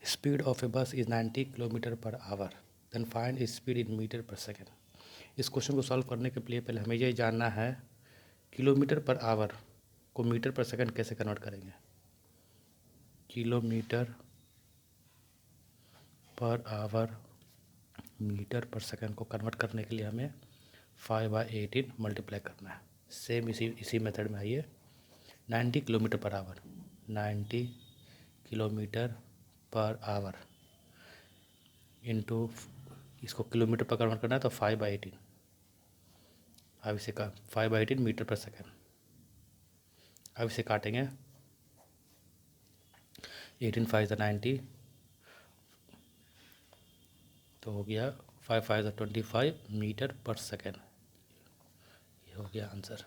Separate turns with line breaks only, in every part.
Speed of a bus is 90 kilometre per hour, then find speed in metre per second. इस question को solve करने के लिए पहले हमें ये जानना है किलोमीटर पर आवर को मीटर पर सेकेंड कैसे कन्वर्ट करेंगे। Kilometre per hour meter per second को कन्वर्ट करने के लिए हमें 5/18 मल्टीप्लाई करना है। सेम इसी मेथड में आइए। 90 kilometre per our, 90 kilometre per our into, इसको किलोमीटर पर कन्वर्ट करना है तो 5/18। अब इसे 5/18 मीटर पर सेकेंड। अब इसे काटेंगे, 18 5 90, तो हो गया 5 5 25 मीटर पर सेकेंड। ये हो गया answer.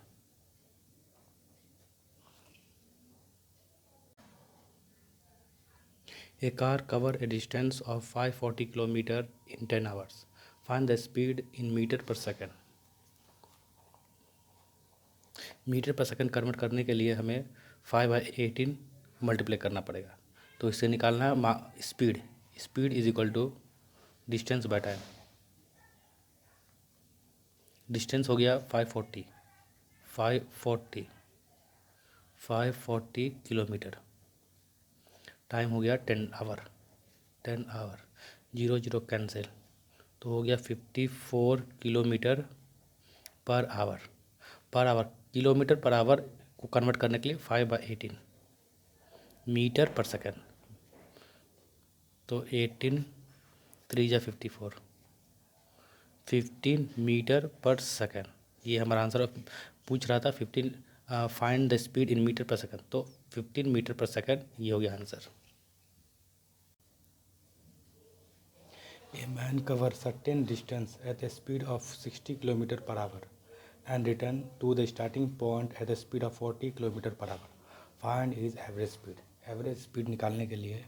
A car cover a distance of 540 kilometre in 10 hours. Find the speed in metre per second. Metre per second convert करने के लिए हमें 5/18 मल्टीप्लाई करना पड़ेगा। तो इससे निकालना है speed. Speed is equal to distance by time. Distance हो गया 540 किलोमीटर। टाइम हो गया 10 आवर। 0 0 कैंसिल, तो हो गया 54 kilometre per our. Kilometre per our को कन्वर्ट करने के लिए 5/18 मीटर पर सेकेंड, तो 18 3 जा 54, 15 मीटर पर सेकेंड। ये हमारा आंसर पूछ रहा था 15 find the speed in metre per second, तो 15 मीटर पर सेकेंड ये हो गया answer. A man cover certain distance at a speed of 60 kilometre per our and return to the starting point at the speed of 40 kilometre per our. Find his average speed. Average speed निकालने के लिए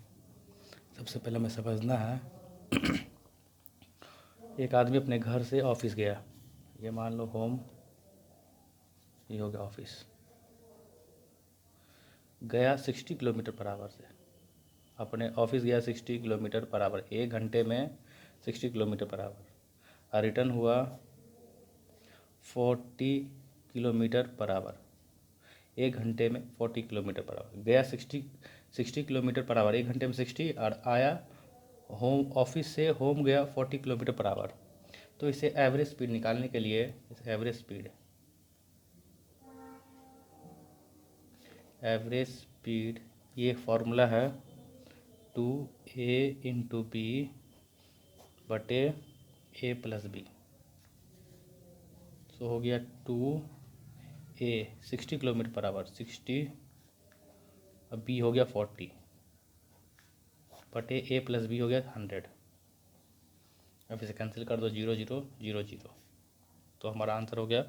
सबसे पहले हमें समझना है एक आदमी अपने घर से ऑफिस गया, ये मान लो होम, ये हो गया ऑफिस, गया 60 किलोमीटर पर आवर से, अपने ऑफिस गया 60 किलोमीटर पर आवर, 1 घंटे में 60 किलोमीटर पर आवर, और रिटर्न हुआ 40 किलोमीटर पर आवर, 1 घंटे में 40 किलोमीटर पर आवर। गया 60 किलोमीटर पर आवर, 1 घंटे में 60, और आया होम, ऑफिस से होम गया 40 किलोमीटर पर आवर। तो इसे एवरेज स्पीड निकालने के लिए एवरेज स्पीड ये फॉर्मूला है 2a इंटू बी बटे a प्लस बी। तो हो गया 2a 60 किलोमीटर पर आवर 60, अब b हो गया 40 बटे a प्लस बी हो गया 100। अब इसे कैंसिल कर दो, 0 0 0 0, तो हमारा आंसर हो गया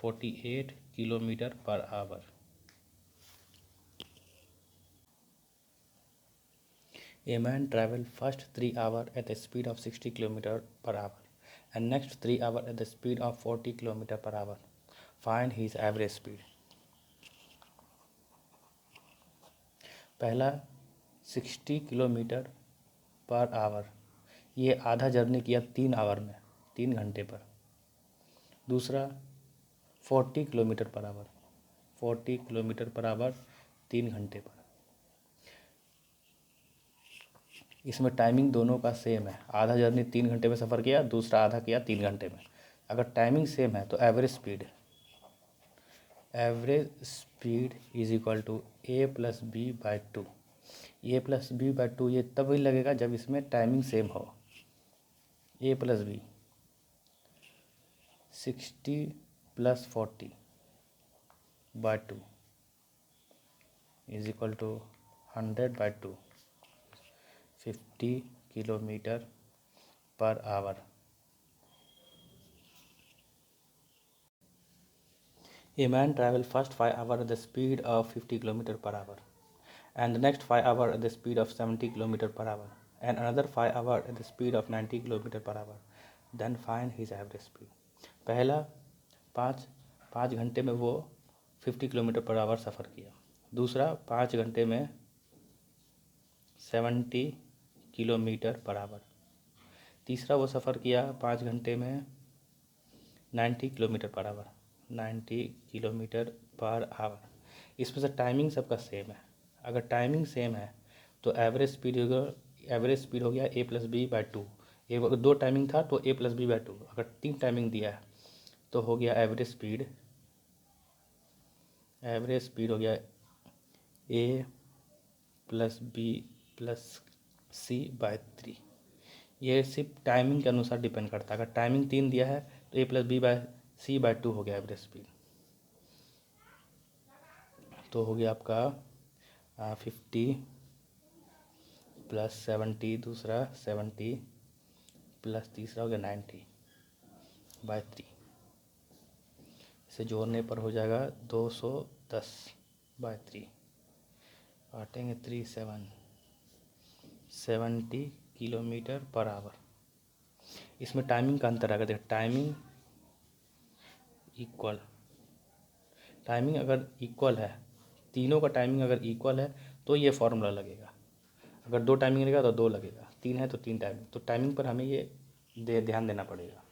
48 kilometre per hour. A man travel first 3 hours at the speed of 60 kilometer per hour and next 3 hours at the speed of 40 kilometer per hour. Find his average speed. पहला 60 kilometre per our, ये आधा journey किया 3 our में, 3 घंटे पर। दूसरा 40 kilometre per our, 40 kilometre per our 3 घंटे पर। इसमें टाइमिंग दोनों का सेम है, आधा जर्नी 3 घंटे में सफ़र किया, दूसरा आधा किया 3 घंटे में। अगर टाइमिंग सेम है तो average speed is equal to a plus B by 2। A plus B by 2 ये तभी लगेगा जब इसमें टाइमिंग सेम हो। a plus B 60 plus 40 by 2 is equal to 100 by 2, 50 kilometre per hour. A man travel first 5 hours at the speed of 50 km per hour and the next 5 hours at the speed of 70 km per hour and another 5 hours at the speed of 90 km per hour. Then find his average speed. पहला 5 घंटे में वो 50 kilometre per our सफ़र किया, दूसरा 5 घंटे में 70 kilometre per our. तीसरा वो सफ़र किया 5 घंटे में 90 kilometre per our, 90 kilometre per our. इसमें से टाइमिंग सबका सेम है। अगर टाइमिंग सेम है तो एवरेज स्पीड हो गया a+b/2। अगर 2 टाइमिंग था तो a+b/2। अगर 3 टाइमिंग दिया है तो हो गया एवरेज स्पीड हो गया a+b+c/3। ये सिर्फ टाइमिंग के अनुसार डिपेंड करता है। अगर टाइमिंग 3 दिया है तो a+b/c/2 हो गया एवरेज स्पीड। तो हो गया आपका 50 + 70, दूसरा 70 प्लस तीसरा हो गया 90/3। इसे जोड़ने पर हो जाएगा 210/3, काटेंगे 37, 70 किलोमीटर पर आवर। इसमें टाइमिंग का अंतर आएगा। देखिए टाइमिंग अगर इक्वल है, तीनों का टाइमिंग अगर इक्वल है तो ये फॉर्मूला लगेगा। अगर 2 टाइमिंग लगेगा तो 2 लगेगा, 3 है तो 3 टाइमिंग। तो टाइमिंग पर हमें ये ध्यान देना पड़ेगा।